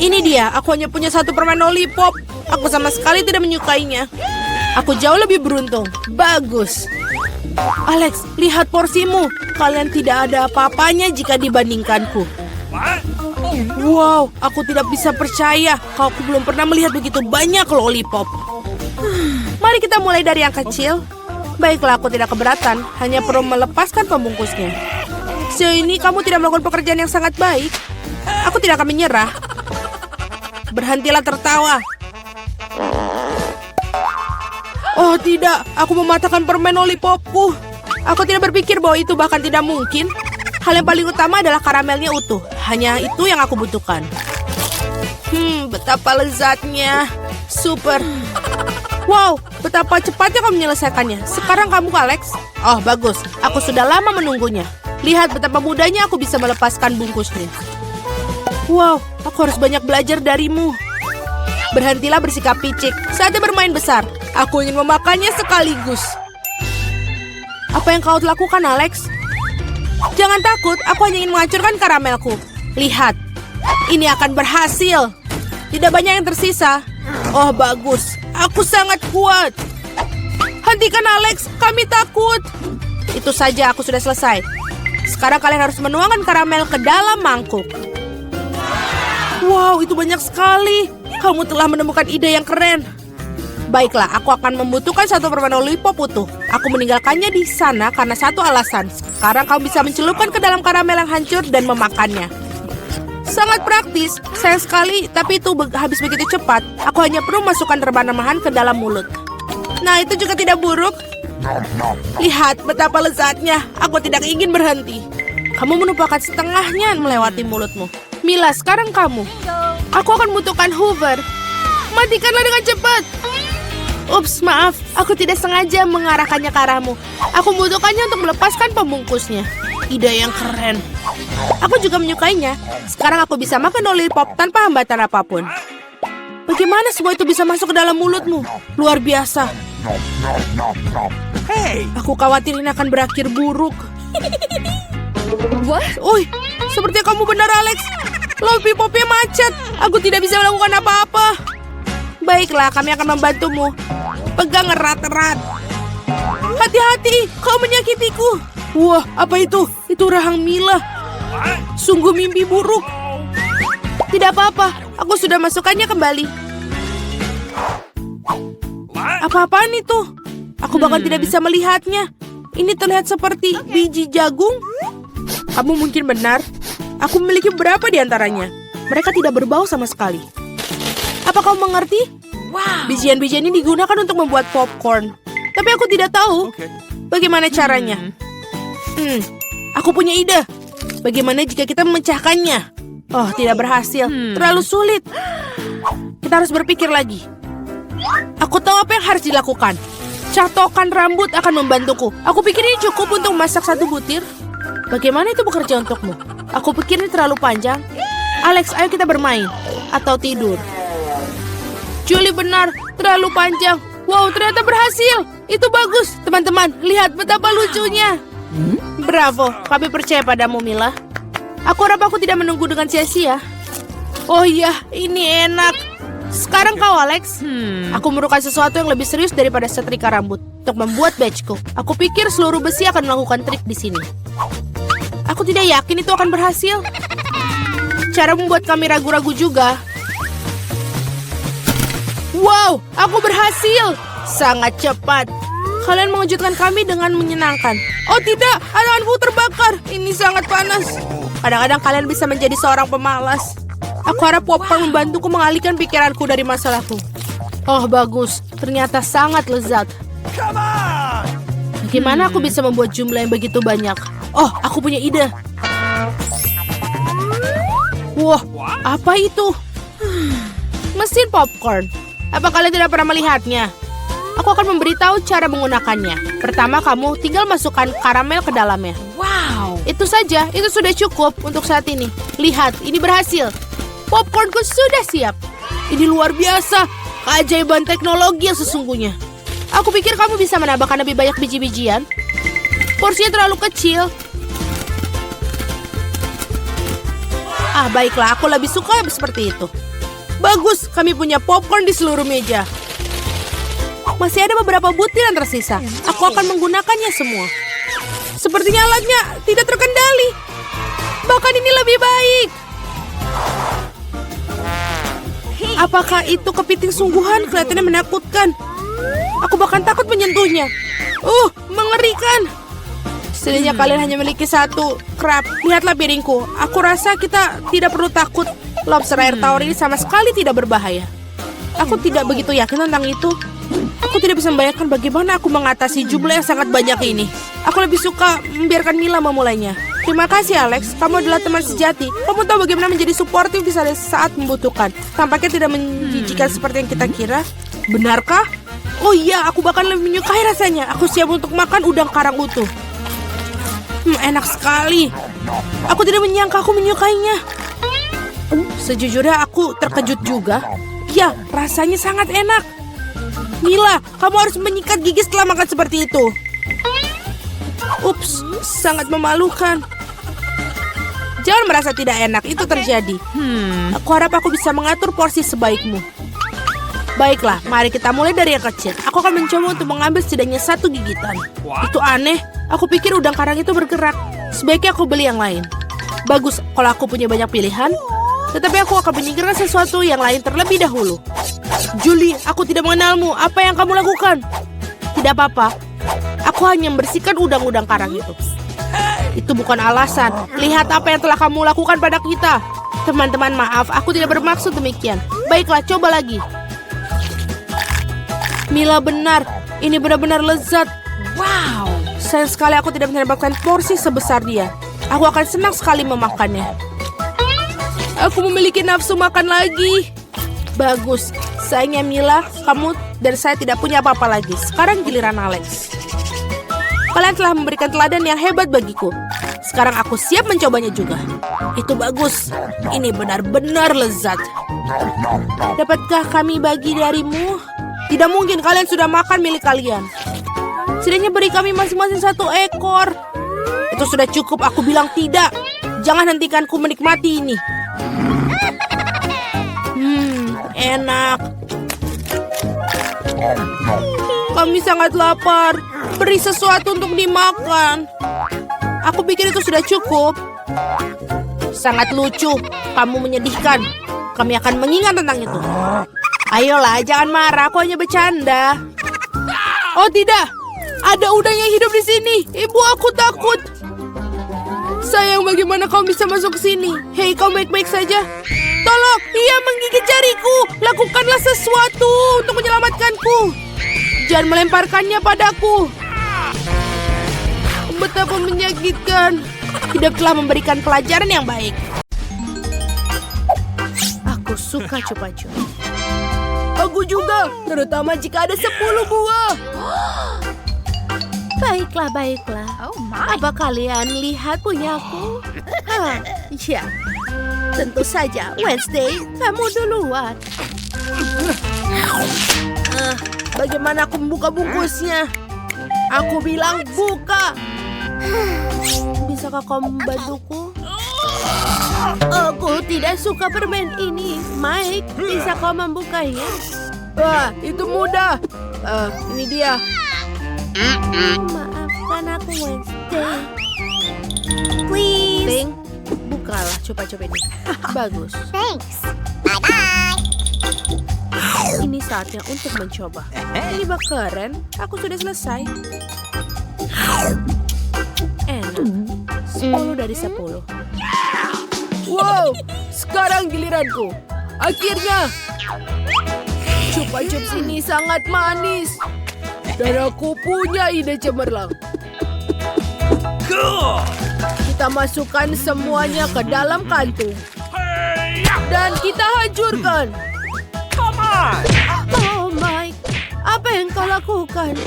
Ini dia, aku hanya punya satu permen lollipop. Aku sama sekali tidak menyukainya. Aku jauh lebih beruntung. Bagus. Alex, lihat porsimu. Kalian tidak ada apa-apanya jika dibandingkanku. Wow, aku tidak bisa percaya kalau aku belum pernah melihat begitu banyak lollipop. Mari kita mulai dari yang kecil. Baiklah, aku tidak keberatan. Hanya perlu melepaskan pembungkusnya. Sejauh ini kamu tidak melakukan pekerjaan yang sangat baik. Aku tidak akan menyerah. Berhentilah tertawa. Oh tidak, aku mematahkan permen lollipopku. Aku tidak berpikir bahwa itu bahkan tidak mungkin. Hal yang paling utama adalah karamelnya utuh. Hanya itu yang aku butuhkan. Betapa lezatnya. Super. Wow, betapa cepatnya kamu menyelesaikannya. Sekarang kamu, Alex. Oh, bagus. Aku sudah lama menunggunya. Lihat betapa mudahnya aku bisa melepaskan bungkusnya. Wow, aku harus banyak belajar darimu. Berhentilah bersikap picik. Saatnya bermain besar. Aku ingin memakannya sekaligus. Apa yang kau lakukan, Alex? Jangan takut, aku hanya ingin menghancurkan karamelku. Lihat, ini akan berhasil. Tidak banyak yang tersisa. Oh, bagus. Aku sangat kuat. Hentikan, Alex. Kami takut. Itu saja, aku sudah selesai. Sekarang kalian harus menuangkan karamel ke dalam mangkuk. Wow, itu banyak sekali. Kamu telah menemukan ide yang keren. Baiklah, aku akan membutuhkan satu permen lollipop utuh. Aku meninggalkannya di sana karena satu alasan. Sekarang kamu bisa mencelupkan ke dalam karamel yang hancur dan memakannya. Sangat praktis, sayang sekali, tapi itu habis begitu cepat. Aku hanya perlu masukkan rebana-rebahan ke dalam mulut. Nah, itu juga tidak buruk. Lihat betapa lezatnya. Aku tidak ingin berhenti. Kamu menumpahkan setengahnya melewati mulutmu. Mila, sekarang kamu. Aku akan membutuhkan Hoover. Matikanlah dengan cepat. Ups, maaf. Aku tidak sengaja mengarahkannya ke arahmu. Aku membutuhkannya untuk melepaskan pembungkusnya. Ide yang keren. Aku juga menyukainya. Sekarang aku bisa makan lollipop tanpa hambatan apapun. Bagaimana semua itu bisa masuk ke dalam mulutmu? Luar biasa. Hey, aku khawatir ini akan berakhir buruk. What? Uy, sepertinya kamu benar, Alex. Lollipopnya macet. Aku tidak bisa melakukan apa-apa. Baiklah, kami akan membantumu. Pegang erat-erat. Hati-hati, kau menyakitiku. Wah, apa itu? Itu rahang Mila. Sungguh mimpi buruk. Tidak apa-apa, aku sudah masukkannya kembali. Apa-apaan itu? Aku bahkan tidak bisa melihatnya. Ini terlihat seperti biji jagung. Kamu mungkin benar. Aku memiliki beberapa di antaranya. Mereka tidak berbau sama sekali. Apa kau mengerti? Bijian-bijian ini digunakan untuk membuat popcorn. Tapi aku tidak tahu bagaimana caranya. Aku punya ide. Bagaimana jika kita memecahkannya? Oh, tidak berhasil. Terlalu sulit. Kita harus berpikir lagi. Aku tahu apa yang harus dilakukan. Catokan rambut akan membantuku. Aku pikir ini cukup untuk memasak satu butir. Bagaimana itu bekerja untukmu? Aku pikir ini terlalu panjang. Alex, ayo kita bermain. Atau tidur. Julie benar, terlalu panjang. Wow, ternyata berhasil. Itu bagus. Teman-teman, lihat betapa lucunya. Bravo, kami percaya padamu, Mila. Aku harap aku tidak menunggu dengan sia-sia. Oh iya, ini enak. Sekarang kau, Alex. Aku memerlukan sesuatu yang lebih serius daripada setrika rambut. Untuk membuat badgeku. Aku pikir seluruh besi akan melakukan trik di sini. Aku tidak yakin itu akan berhasil. Cara membuat kami ragu-ragu juga. Wow, aku berhasil. Sangat cepat. Kalian mengejutkan kami dengan menyenangkan. Oh tidak, tanganku terbakar. Ini sangat panas. Kadang-kadang kalian bisa menjadi seorang pemalas. Aku harap popcorn membantuku mengalihkan pikiranku dari masalahku. Oh bagus, ternyata sangat lezat. Bagaimana aku bisa membuat jumlah yang begitu banyak? Oh, aku punya ide. Wah, apa itu? Mesin popcorn. Apa kalian tidak pernah melihatnya? Aku akan memberitahu cara menggunakannya. Pertama, kamu tinggal masukkan karamel ke dalamnya. Wow. Itu saja, itu sudah cukup untuk saat ini. Lihat, ini berhasil. Popcornku sudah siap. Ini luar biasa. Keajaiban teknologi yang sesungguhnya. Aku pikir kamu bisa menambahkan lebih banyak biji-bijian. Porsinya terlalu kecil. Ah, baiklah, aku lebih suka seperti itu. Bagus, kami punya popcorn di seluruh meja. Masih ada beberapa butir yang tersisa. Aku akan menggunakannya semua. Sepertinya alatnya tidak terkendali. Bahkan ini lebih baik. Apakah itu kepiting sungguhan? Kelihatannya menakutkan. Aku bahkan takut menyentuhnya. Mengerikan. Setidaknya kalian hanya memiliki satu crab. Lihatlah piringku. Aku rasa kita tidak perlu takut. Lobster air tawar ini sama sekali tidak berbahaya. Aku tidak begitu yakin tentang itu. Aku tidak bisa membayangkan bagaimana aku mengatasi jumlah yang sangat banyak ini. Aku lebih suka membiarkan Mila memulainya. Terima kasih Alex, kamu adalah teman sejati. Kamu tahu bagaimana menjadi suportif di saat membutuhkan. Tampaknya tidak menjijikan seperti yang kita kira. Benarkah? Oh iya, aku bahkan lebih menyukai rasanya. Aku siap untuk makan udang karang utuh. Enak sekali. Aku tidak menyangka aku menyukainya. Sejujurnya aku terkejut juga. Ya, rasanya sangat enak. Mila, kamu harus menyikat gigi setelah makan seperti itu. Ups, sangat memalukan. Jangan merasa tidak enak, itu terjadi. Aku harap aku bisa mengatur porsi sebaikmu. Baiklah, mari kita mulai dari yang kecil. Aku akan mencoba untuk mengambil setidaknya 1 gigitan. Itu aneh, aku pikir udang karang itu bergerak. Sebaiknya aku beli yang lain. Bagus, kalau aku punya banyak pilihan. Tetapi aku akan menyingkirkan sesuatu yang lain terlebih dahulu. Julie, aku tidak mengenalmu. Apa yang kamu lakukan? Tidak apa-apa. Aku hanya membersihkan udang-udang karang itu. Itu bukan alasan. Lihat apa yang telah kamu lakukan pada kita. Teman-teman, maaf. Aku tidak bermaksud demikian. Baiklah, coba lagi. Mila benar. Ini benar-benar lezat. Wow. Sayang sekali aku tidak mendapatkan porsi sebesar dia. Aku akan senang sekali memakannya. Aku memiliki nafsu makan lagi. Bagus. Sayangnya Mila, kamu dan saya tidak punya apa-apa lagi. Sekarang giliran Alex. Kalian telah memberikan teladan yang hebat bagiku. Sekarang aku siap mencobanya juga. Itu bagus. Ini benar-benar lezat. Dapatkah kami bagi darimu? Tidak mungkin, kalian sudah makan milik kalian. Setidaknya beri kami masing-masing 1 ekor. Itu sudah cukup, aku bilang tidak. Jangan hentikanku menikmati ini. Enak. Kami sangat lapar. Beri sesuatu untuk dimakan. Aku pikir itu sudah cukup. Sangat lucu. Kamu menyedihkan. Kami akan mengingat tentang itu. Ayolah, jangan marah. Aku hanya bercanda. Oh tidak. Ada udang yang hidup di sini. Ibu, aku takut. Sayang, bagaimana kau bisa masuk ke sini? Hei, kau baik-baik saja? Tolong, ia menggigit jariku. Lakukanlah sesuatu untuk menyelamatkanku. Jangan melemparkannya padaku. Betapa menyakitkan. Hidup telah memberikan pelajaran yang baik. Aku suka cupa-cup. Aku juga, terutama jika ada 10 buah. Baiklah, baiklah. Apa kalian lihat punyaku? Ya, tentu saja. Wednesday, kamu duluan. Bagaimana aku membuka bungkusnya? Aku bilang buka. Bisakah kau membantuku? Aku tidak suka permen ini. Mike, bisa kau membukanya? Wah, itu mudah. Ini dia. Maafkan aku, Wednesday. Please. Pink, bukalah coba-coba ini. Bagus. Thanks. Bye-bye. Ini saatnya untuk mencoba. Ini bak keren. Aku sudah selesai. Enak. 10 dari 10. Wow, sekarang giliranku. Akhirnya. Chupa-chups ini sangat manis. Dan aku punya ide cemerlang. Kita masukkan semuanya ke dalam kantung. Dan kita hancurkan. Oh Mike, apa yang kau lakukan?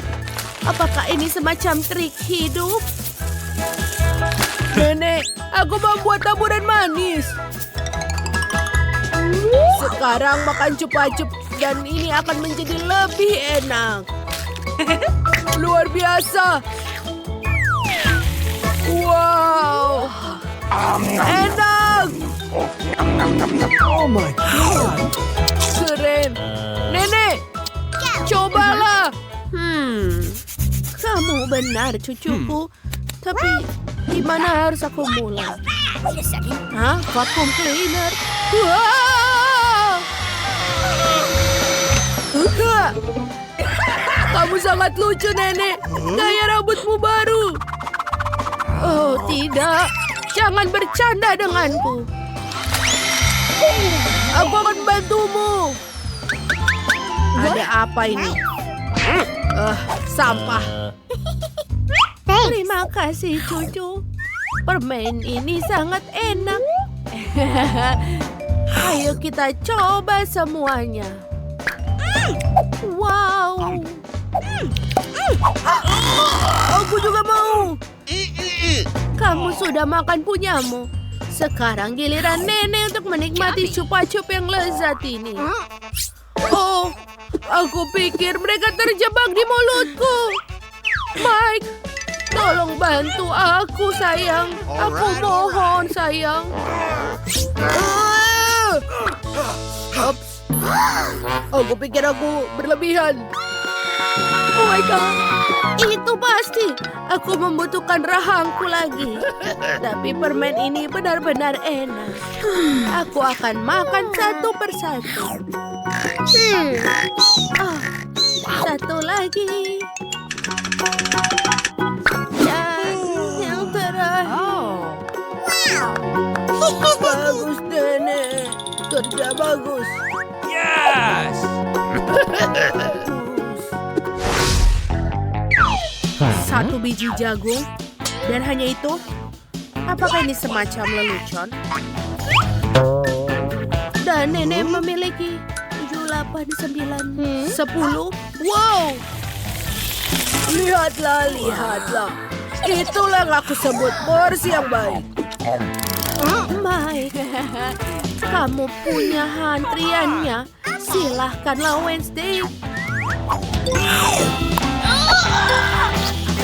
Apakah ini semacam trik hidup? Nenek, aku membuat taburan manis. Sekarang makan cupa-cup dan ini akan menjadi lebih enak. Luar biasa. Wow. Enak. Oh my god. Keren. Nenek, cobalah. Kamu benar cucuku. Tapi di mana harus aku mulai? Wait a second. Hah? Vacuum cleaner? Wah! Kamu sangat lucu, Nenek. Gaya rambutmu baru. Oh, tidak. Jangan bercanda denganku. Aku akan membantumu. Ada apa ini? Sampah. Terima kasih, cucu. Permen ini sangat enak. Ayo kita coba semuanya. Wow. Aku juga mau. Kamu sudah makan punyamu. Sekarang giliran Nenek untuk menikmati chupa-chup yang lezat ini. Oh, aku pikir mereka terjebak di mulutku. Mike, tolong bantu aku, sayang. Aku mohon, sayang. Ups. Aku pikir aku berlebihan. Oh my God, itu pasti. Aku membutuhkan rahangku lagi. Tapi permen ini benar-benar enak. Aku akan makan satu persatu. Satu lagi. Dan yang terakhir. Bagus, Nenek. Kerja bagus. Yes. Satu biji jagung. Dan hanya itu? Apakah ini semacam lelucon? Dan Nenek memiliki 7, 8, 9, 10. Wow! Lihatlah, lihatlah. Itulah yang aku sebut porsi yang baik. Mike, kamu punya antriannya. Silahkanlah, Wednesday.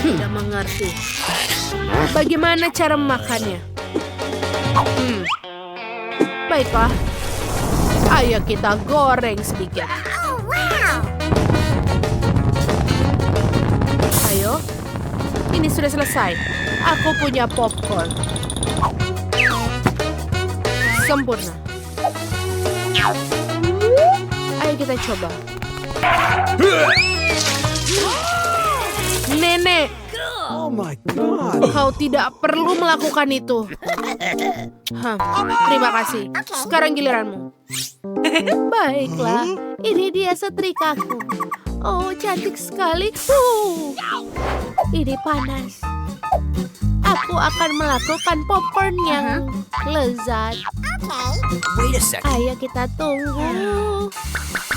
Tidak mengerti. Bagaimana cara memakannya? Baiklah. Ayo kita goreng sedikit. Oh, wow. Ayo. Ini sudah selesai. Aku punya popcorn. Sempurna. Ayo kita coba. Nenek, Oh my god. kau tidak perlu melakukan itu. Terima kasih. Sekarang giliranmu. Baiklah, ini dia setrikaku. Oh, cantik sekali. Ini panas. Aku akan melakukan popcorn yang lezat. Wait a second. Ayo kita tunggu.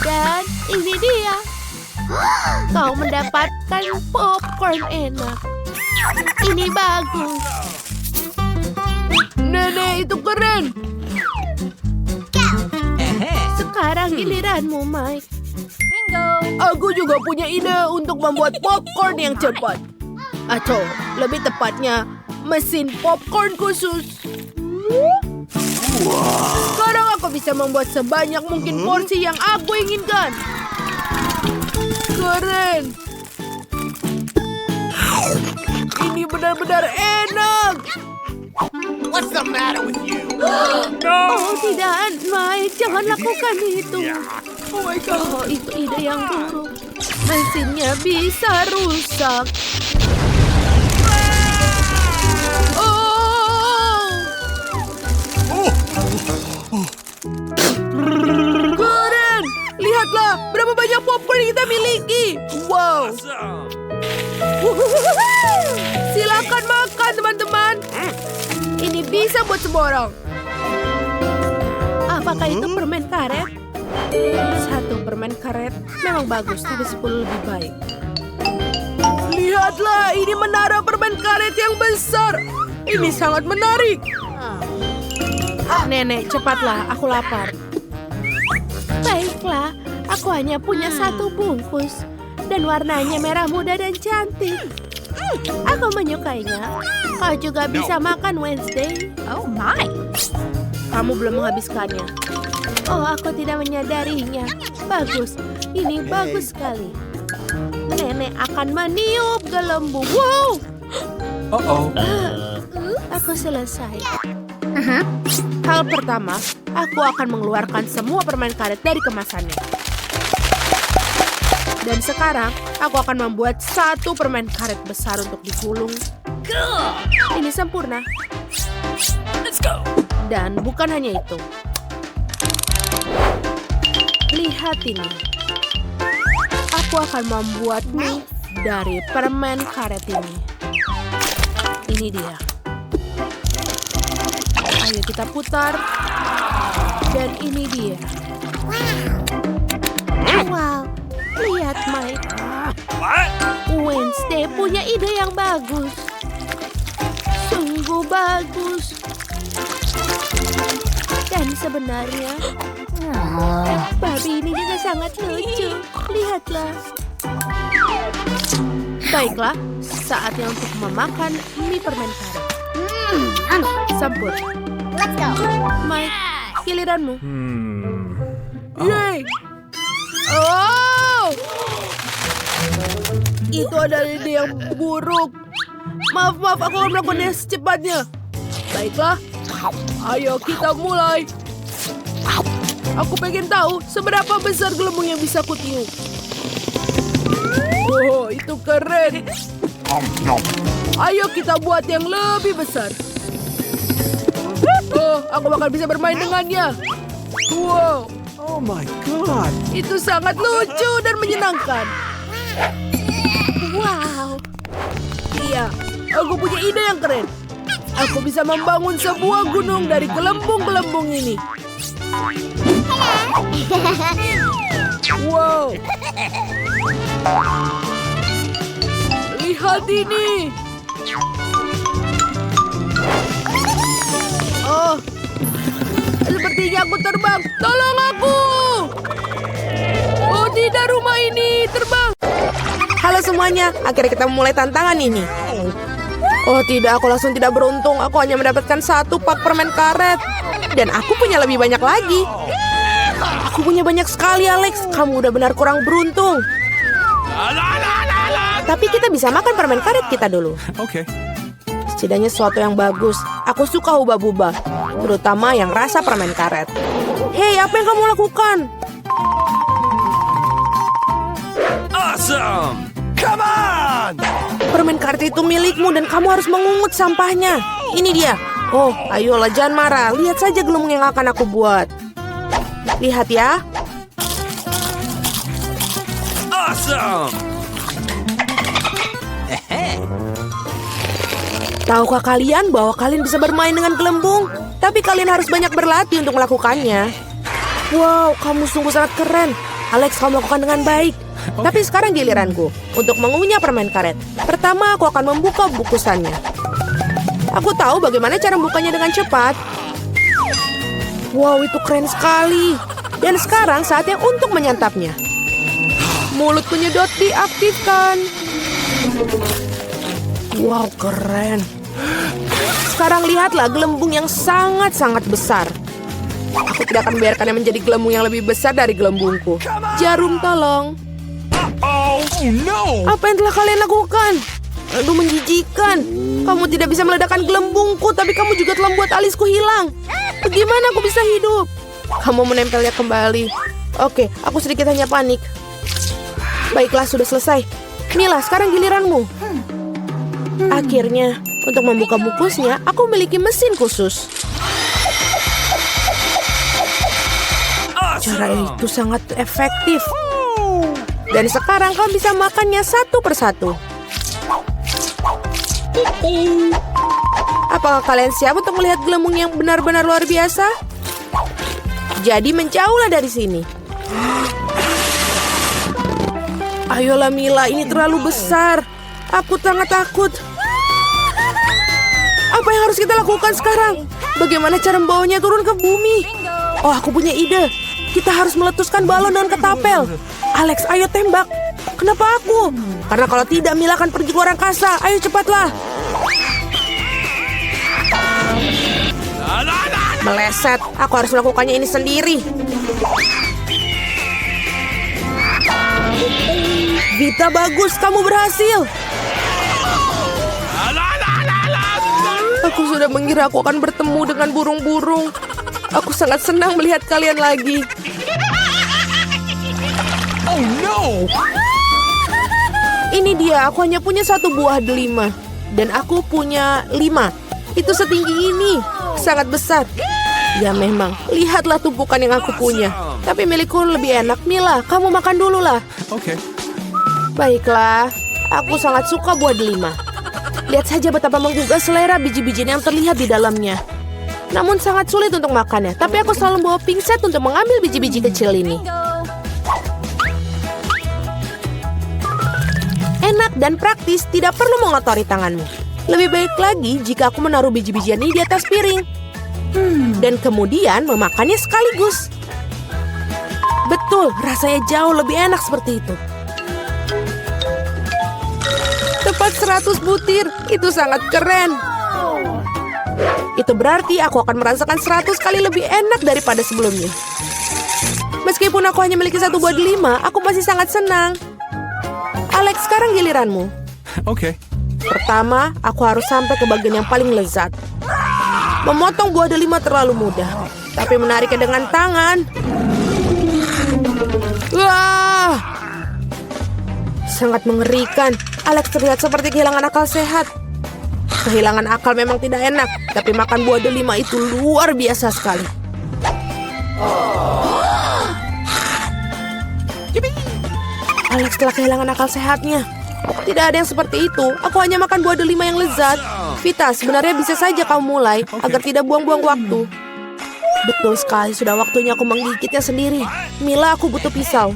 Dan ini dia. Kau mendapatkan popcorn enak. Ini bagus. Nenek, itu keren. Sekarang giliranmu, Mike. Bingo. Aku juga punya ide untuk membuat popcorn yang cepat. Atau lebih tepatnya, mesin popcorn khusus. Sekarang aku bisa membuat sebanyak mungkin porsi yang aku inginkan. Keren. Ini benar-benar enak. What's the matter with you? Oh tidak, Mike, jangan lakukan itu. Oh my God, oh, itu ide yang buruk. Mesinnya bisa rusak. Oh, keren! Lihatlah berapa banyak popcorn yang kita miliki. Wow. Silakan makan, teman-teman. Ini bisa buat semua orang. Apakah itu permen karet? Satu permen karet memang bagus, tapi 10 lebih baik. Lihatlah, ini menara permen karet yang besar. Ini sangat menarik. Nenek, cepatlah, aku lapar. Baiklah, aku hanya punya satu bungkus. Dan warnanya merah muda dan cantik. Aku menyukainya. Kau juga bisa makan, Wednesday. Oh, my. Kamu belum menghabiskannya. Oh, aku tidak menyadarinya. Bagus, ini bagus sekali. Nenek akan meniup gelembung. Wow, Uh-oh. aku selesai. Hal pertama, aku akan mengeluarkan semua permen karet dari kemasannya. Dan sekarang, aku akan membuat satu permen karet besar untuk digulung. Ini sempurna. Let's go. Dan bukan hanya itu. Lihat ini. Aku akan membuat mie dari permen karet ini. Ini dia. Ayo kita putar. Dan ini dia. Wow, lihat Mike. What? Wednesday punya ide yang bagus. Sungguh bagus. Dan sebenarnya, babi ini juga sangat lucu. Lihatlah. Baiklah, saatnya untuk memakan mie permen karet. Sempur. Let's go. Mike, giliranmu. Oh. Yeay! Oh! Itu adalah ide yang buruk. Maaf, aku akan melakukannya secepatnya. Baiklah, ayo kita mulai. Aku pengen tahu seberapa besar gelembung yang bisa kutiup. Oh, itu keren. Ayo kita buat yang lebih besar. Oh, aku bakal bisa bermain dengannya. Wow, Oh my god. itu sangat lucu dan menyenangkan. Wow. Iya, aku punya ide yang keren. Aku bisa membangun sebuah gunung dari gelembung-gelembung ini. Wow. Lihat ini. Oh, sepertinya aku terbang. Tolong aku. Oh tidak, rumah ini terbang. Halo semuanya, akhirnya kita memulai tantangan ini. Oh tidak, aku langsung tidak beruntung. Aku hanya mendapatkan satu pak permen karet. Dan aku punya lebih banyak lagi. Aku punya banyak sekali, Alex. Kamu udah benar kurang beruntung. Tapi kita bisa makan permen karet kita dulu. Okay. Setidaknya sesuatu yang bagus. Aku suka hubah-bubah, terutama yang rasa permen karet. Hei, apa yang kamu lakukan? Awesome. Come on. Permen karet itu milikmu dan kamu harus mengungut sampahnya. Ini dia. Oh, ayolah jangan marah. Lihat saja gelembung yang akan aku buat. Lihat ya. Awesome. Tahukah kalian bahwa kalian bisa bermain dengan gelembung? Tapi kalian harus banyak berlatih untuk melakukannya. Wow, kamu sungguh sangat keren. Alex, kamu melakukan dengan baik. Tapi sekarang giliranku untuk mengunyah permen karet. Pertama, aku akan membuka bungkusannya. Aku tahu bagaimana cara membukanya dengan cepat. Wow, itu keren sekali. Dan sekarang saatnya untuk menyantapnya. Mulut penyedot diaktifkan. Wow, keren. Sekarang lihatlah gelembung yang sangat-sangat besar. Aku tidak akan membiarkannya menjadi gelembung yang lebih besar dari gelembungku. Jarum, tolong. Oh no. Apa yang telah kalian lakukan? Aduh, menjijikan. Kamu tidak bisa meledakkan gelembungku, tapi kamu juga telah membuat alisku hilang. Bagaimana aku bisa hidup? Kamu menempelnya kembali. Oke, aku sedikit hanya panik. Baiklah, sudah selesai. Mila, sekarang giliranmu. Akhirnya, untuk membuka bungkusnya, aku memiliki mesin khusus. Cara itu sangat efektif. Dan sekarang kamu bisa makannya satu persatu. Apakah kalian siap untuk melihat gelembung yang benar-benar luar biasa? Jadi menjauhlah dari sini. Ayolah Mila, ini terlalu besar. Aku sangat takut. Apa yang harus kita lakukan sekarang? Bagaimana cara membawanya turun ke bumi? Oh, aku punya ide. Kita harus meletuskan balon dengan ketapel. Alex, ayo tembak. Kenapa aku? Karena kalau tidak, Mila akan pergi ke luar angkasa. Ayo cepatlah. Meleset, aku harus melakukannya ini sendiri. Vita, bagus, kamu berhasil. Aku sudah mengira aku akan bertemu dengan burung-burung. Aku sangat senang melihat kalian lagi. Oh no! Ini dia, aku hanya punya 1 buah delima. Dan aku punya 5. Itu setinggi ini. Sangat besar. Ya memang, lihatlah tumpukan yang aku punya. Tapi milikku lebih enak. Mila, kamu makan dulu lah. Okay. Baiklah, aku sangat suka buah delima. Lihat saja betapa menggugah selera biji-bijian yang terlihat di dalamnya. Namun sangat sulit untuk makannya. Tapi aku selalu membawa pingset untuk mengambil biji-biji kecil ini. Enak dan praktis, tidak perlu mengotori tanganmu. Lebih baik lagi jika aku menaruh biji-bijian ini di atas piring. Dan kemudian memakannya sekaligus. Betul, rasanya jauh lebih enak seperti itu. Tepat 100 butir, itu sangat keren. Itu berarti aku akan merasakan 100 kali lebih enak daripada sebelumnya. Meskipun aku hanya memiliki 1 buah delima, aku masih sangat senang. Alex, sekarang giliranmu. Okay. Pertama, aku harus sampai ke bagian yang paling lezat. Memotong buah delima terlalu mudah, tapi menariknya dengan tangan. Wah! Sangat mengerikan. Alex terlihat seperti kehilangan akal sehat. Kehilangan akal memang tidak enak, tapi makan buah delima itu luar biasa sekali. Alex telah kehilangan akal sehatnya. Tidak ada yang seperti itu. Aku hanya makan buah delima yang lezat. Vita, sebenarnya bisa saja kamu mulai agar tidak buang-buang waktu. Betul sekali, sudah waktunya aku menggigitnya sendiri. Mila, aku butuh pisau.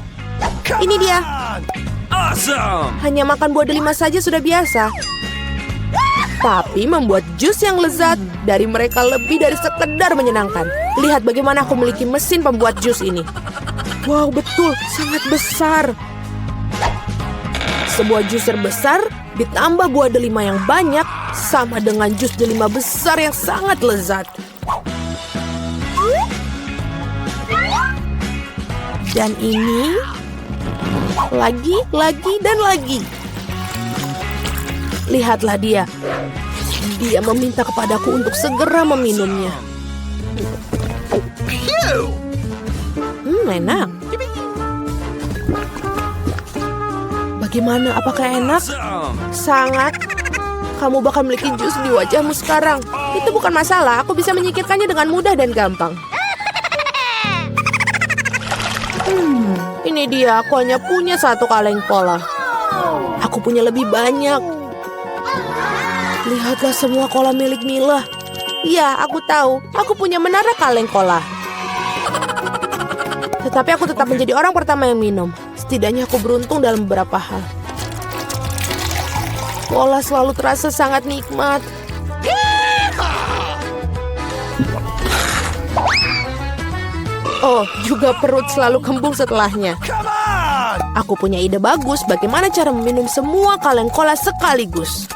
Ini dia. Awesome! Hanya makan buah delima saja sudah biasa. Tapi membuat jus yang lezat dari mereka lebih dari sekedar menyenangkan. Lihat bagaimana aku memiliki mesin pembuat jus ini. Wow, betul, sangat besar. Sebuah jus terbesar ditambah buah delima yang banyak sama dengan jus delima besar yang sangat lezat. Dan ini lagi, dan lagi. Lihatlah dia. Dia meminta kepadaku untuk segera meminumnya. Enak. Bagaimana? Apakah enak? Awesome! Sangat. Kamu bakal memiliki jus di wajahmu sekarang. Itu bukan masalah. Aku bisa menyingkirkannya dengan mudah dan gampang. Ini dia. Aku hanya punya 1 kaleng cola. Aku punya lebih banyak. Lihatlah semua cola milik Mila. Iya, aku tahu. Aku punya menara kaleng cola. Tetapi aku tetap menjadi orang pertama yang minum. Setidaknya aku beruntung dalam beberapa hal. Cola selalu terasa sangat nikmat. Oh, juga perut selalu kembung setelahnya. Come on! Aku punya ide bagus bagaimana cara meminum semua kaleng cola sekaligus.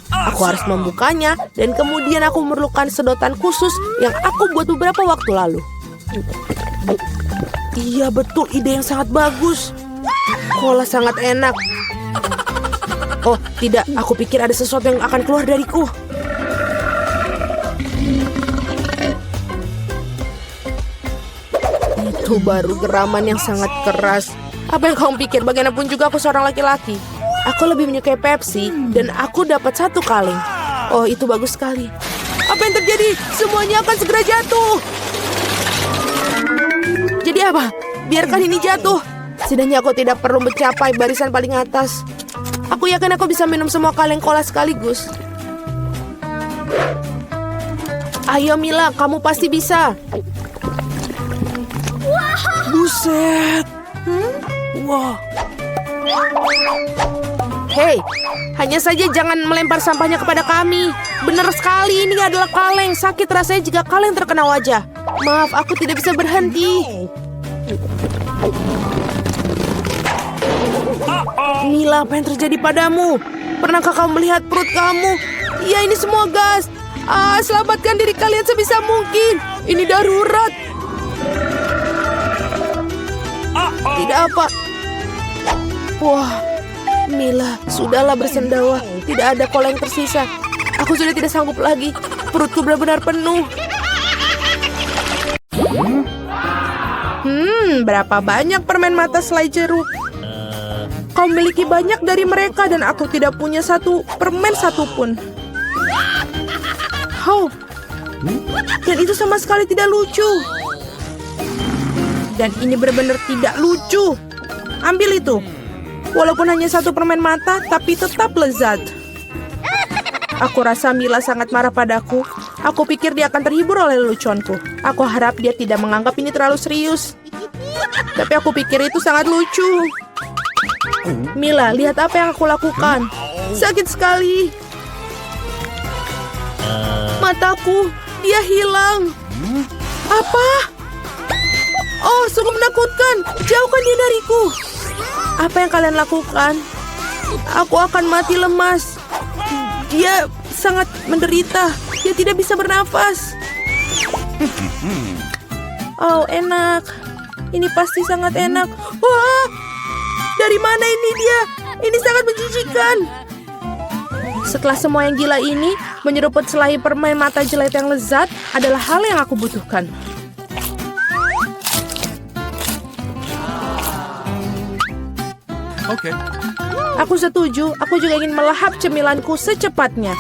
Aku harus membukanya dan kemudian aku memerlukan sedotan khusus yang aku buat beberapa waktu lalu. Iya, betul, ide yang sangat bagus. Cola sangat enak. Oh, tidak, aku pikir ada sesuatu yang akan keluar dariku. Itu baru geraman yang sangat keras. Apa yang kamu pikir? Bagaimanapun juga aku seorang laki-laki. Aku lebih menyukai Pepsi dan aku dapat 1 kaleng. Oh, itu bagus sekali. Apa yang terjadi? Semuanya akan segera jatuh. Jadi apa? Biarkan ini jatuh. Setidaknya aku tidak perlu mencapai barisan paling atas. Aku yakin aku bisa minum semua kaleng cola sekaligus. Ayo Mila, kamu pasti bisa. Buset. Wah. Hei, hanya saja jangan melempar sampahnya kepada kami. Benar sekali, ini adalah kaleng. Sakit rasanya jika kaleng terkena wajah. Maaf, aku tidak bisa berhenti. Mila, apa yang terjadi padamu? Pernahkah kamu melihat perut kamu? Ya, ini semua gas. Selamatkan diri kalian sebisa mungkin. Ini darurat. Tidak apa. Wah, Mila, sudahlah bersendawa. Tidak ada kola yang tersisa. Aku sudah tidak sanggup lagi. Perutku benar-benar penuh. Berapa banyak permen mata selai jeruk? Kau memiliki banyak dari mereka dan aku tidak punya satu permen satupun. Dan itu sama sekali tidak lucu. Dan ini benar-benar tidak lucu. Ambil itu. Walaupun hanya satu permen mata, tapi tetap lezat. Aku rasa Mila sangat marah padaku. Aku pikir dia akan terhibur oleh leluconku. Aku harap dia tidak menganggap ini terlalu serius. Tapi aku pikir itu sangat lucu. Mila, lihat apa yang aku lakukan. Sakit sekali. Mataku, dia hilang. Apa? Oh, sungguh menakutkan. Jauhkan dia dariku. Apa yang kalian lakukan? Aku akan mati lemas. Dia sangat menderita. Dia tidak bisa bernafas. Oh, enak. Ini pasti sangat enak. Wah, dari mana ini dia? Ini sangat menjijikan. Setelah semua yang gila ini, menyeruput selai permen mata jelek yang lezat adalah hal yang aku butuhkan. Okay. Aku setuju. Aku juga ingin melahap cemilanku secepatnya.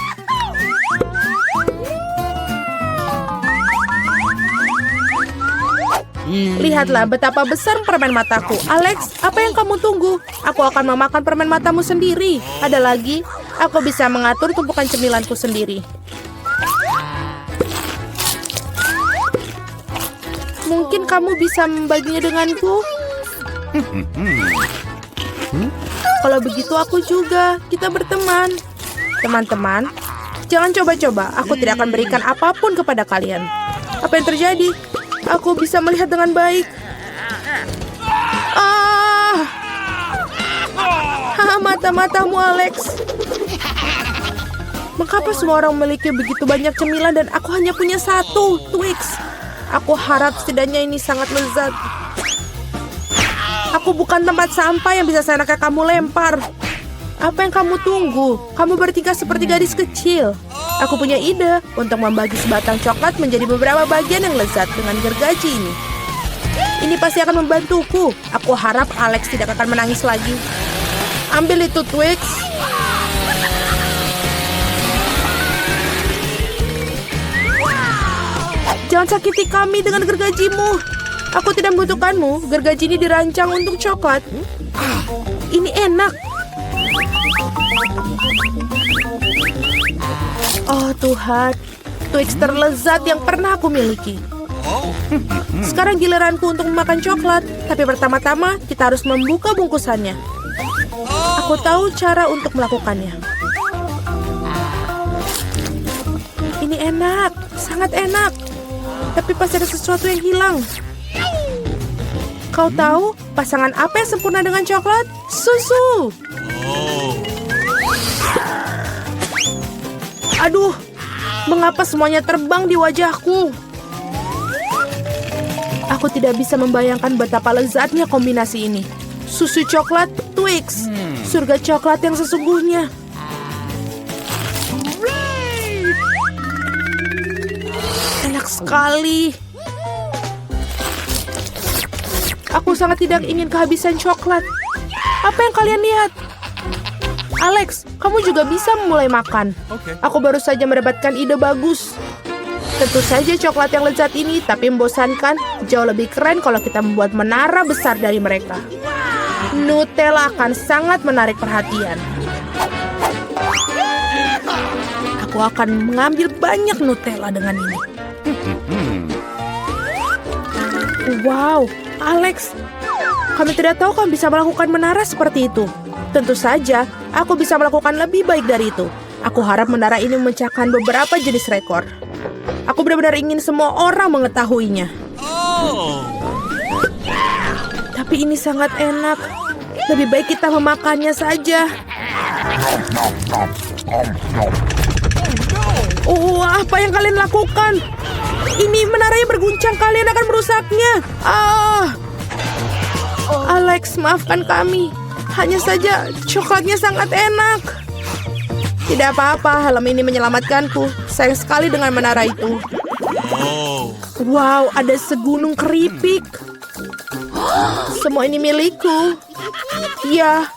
Lihatlah betapa besar permen mataku. Alex, apa yang kamu tunggu? Aku akan memakan permen matamu sendiri. Ada lagi, aku bisa mengatur tumpukan cemilanku sendiri. Mungkin kamu bisa membaginya denganku? Kalau begitu aku juga. Kita berteman. Teman-teman, jangan coba-coba. Aku tidak akan berikan apapun kepada kalian. Apa yang terjadi? Aku bisa melihat dengan baik. Mata-matamu, Alex. Mengapa semua orang memiliki begitu banyak cemilan dan aku hanya punya satu, Twix? Aku harap setidaknya ini sangat lezat. Aku bukan tempat sampah yang bisa seenaknya kamu lempar. Apa yang kamu tunggu? Kamu bertingkah seperti gadis kecil. Aku punya ide untuk membagi sebatang coklat menjadi beberapa bagian yang lezat dengan gergaji ini. Ini pasti akan membantuku. Aku harap Alex tidak akan menangis lagi. Ambil itu, Twix. Jangan sakiti kami dengan gergajimu. Aku tidak membutuhkanmu. Gergaji ini dirancang untuk coklat. Ini enak. Oh Tuhan, Twix terlezat yang pernah aku miliki. Sekarang giliranku untuk memakan coklat. Tapi pertama-tama kita harus membuka bungkusannya. Aku tahu cara untuk melakukannya. Ini enak, sangat enak. Tapi pasti ada sesuatu yang hilang. Kau tahu pasangan apa yang sempurna dengan coklat? Susu. Aduh, mengapa semuanya terbang di wajahku? Aku tidak bisa membayangkan betapa lezatnya kombinasi ini. Susu coklat, Twix. Surga coklat yang sesungguhnya. Enak sekali. Aku sangat tidak ingin kehabisan coklat. Apa yang kalian lihat? Alex, kamu juga bisa mulai makan. Aku baru saja mendapatkan ide bagus. Tentu saja coklat yang lezat ini, tapi membosankan. Jauh lebih keren kalau kita membuat menara besar dari mereka. Nutella akan sangat menarik perhatian. Aku akan mengambil banyak Nutella dengan ini. Wow, Alex, kami tidak tahu kamu bisa melakukan menara seperti itu. Tentu saja, aku bisa melakukan lebih baik dari itu. Aku harap menara ini memecahkan beberapa jenis rekor. Aku benar-benar ingin semua orang mengetahuinya. Tapi ini sangat enak. Lebih baik kita memakannya saja. Oh, apa yang kalian lakukan? Ini menaranya berguncang, kalian akan merusaknya. Alex, maafkan kami. Hanya saja coklatnya sangat enak. Tidak apa-apa, helm ini menyelamatkanku. Sayang sekali dengan menara itu. Wow, ada segunung keripik. Semua ini milikku. Ya,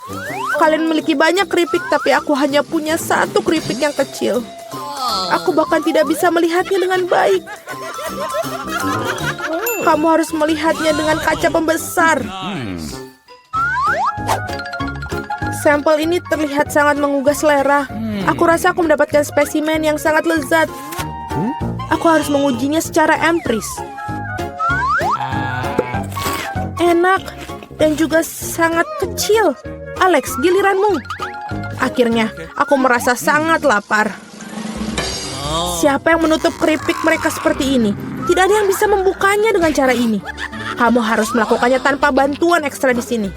kalian memiliki banyak keripik, tapi aku hanya punya satu keripik yang kecil. Aku bahkan tidak bisa melihatnya dengan baik. Kamu harus melihatnya dengan kaca pembesar. Sampel ini terlihat sangat menggugah selera. Aku rasa aku mendapatkan spesimen yang sangat lezat. Aku harus mengujinya secara empiris. Enak dan juga sangat kecil. Alex, giliranmu. Akhirnya, aku merasa sangat lapar. Siapa yang menutup keripik mereka seperti ini? Tidak ada yang bisa membukanya dengan cara ini. Kamu harus melakukannya tanpa bantuan ekstra di sini.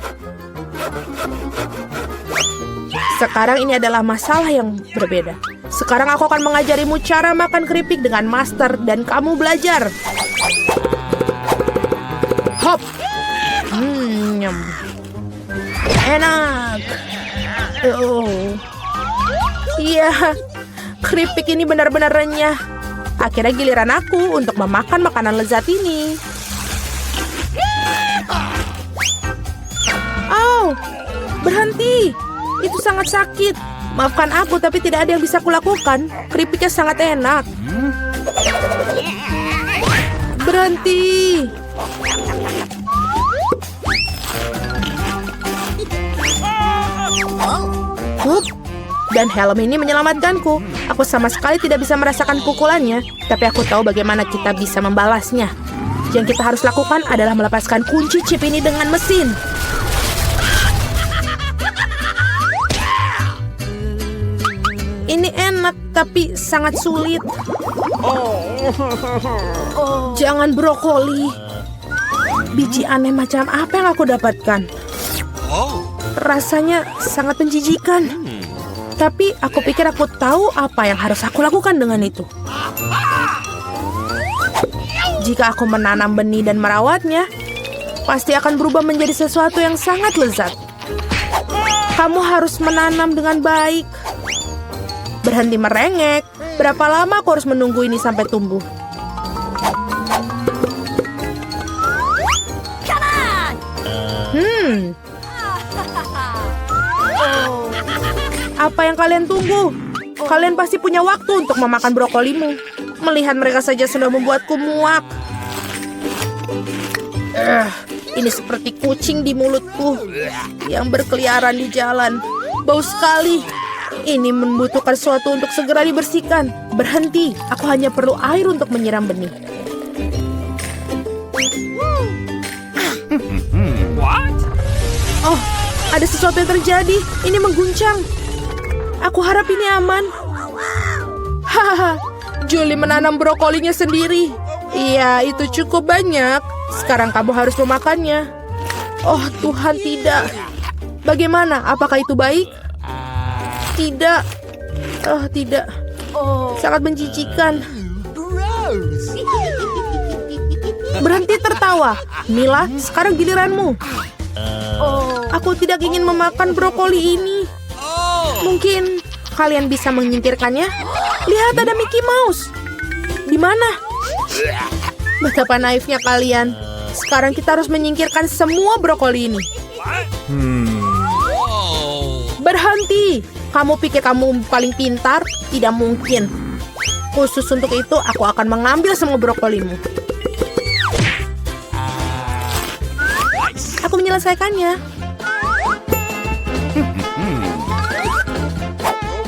Sekarang ini adalah masalah yang berbeda. Sekarang aku akan mengajarimu cara makan keripik dengan master dan kamu belajar. Hop. Nyam. Enak. Oh. Iya. Keripik ini benar-benar renyah. Akhirnya giliran aku untuk memakan makanan lezat ini. Oh, berhenti. Itu sangat sakit. Maafkan aku, tapi tidak ada yang bisa kulakukan. Keripiknya sangat enak. Berhenti. Hup. Dan helm ini menyelamatkanku. Aku sama sekali tidak bisa merasakan pukulannya, tapi aku tahu bagaimana kita bisa membalasnya. Yang kita harus lakukan adalah melepaskan kunci chip ini dengan mesin. Ini enak, tapi sangat sulit. Jangan brokoli. Biji aneh macam apa yang aku dapatkan? Rasanya sangat menjijikan. Tapi aku pikir aku tahu apa yang harus aku lakukan dengan itu. Jika aku menanam benih dan merawatnya, pasti akan berubah menjadi sesuatu yang sangat lezat. Kamu harus menanam dengan baik. Berhenti merengek. Berapa lama aku harus menunggu ini sampai tumbuh? Apa yang kalian tunggu? Kalian pasti punya waktu untuk memakan brokolimu. Melihat mereka saja sudah membuatku muak. Ini seperti kucing di mulutku yang berkeliaran di jalan. Bau sekali. Ini membutuhkan sesuatu untuk segera dibersihkan. Berhenti, aku hanya perlu air untuk menyiram benih. Oh, ada sesuatu yang terjadi. Ini mengguncang. Aku harap ini aman. Hahaha, Julie menanam brokolinya sendiri. Iya, itu cukup banyak. Sekarang kamu harus memakannya. Oh Tuhan, tidak. Bagaimana? Apakah itu baik? Tidak. Oh, tidak. Sangat menjijikan. Berhenti tertawa. Mila, sekarang giliranmu. Aku tidak ingin memakan brokoli ini. Mungkin kalian bisa menyingkirkannya? Lihat, ada Mickey Mouse. Di mana? Betapa naifnya kalian. Sekarang kita harus menyingkirkan semua brokoli ini. Berhenti. Kamu pikir kamu paling pintar? Tidak mungkin. Khusus untuk itu, aku akan mengambil semua brokolimu. Aku menyelesaikannya.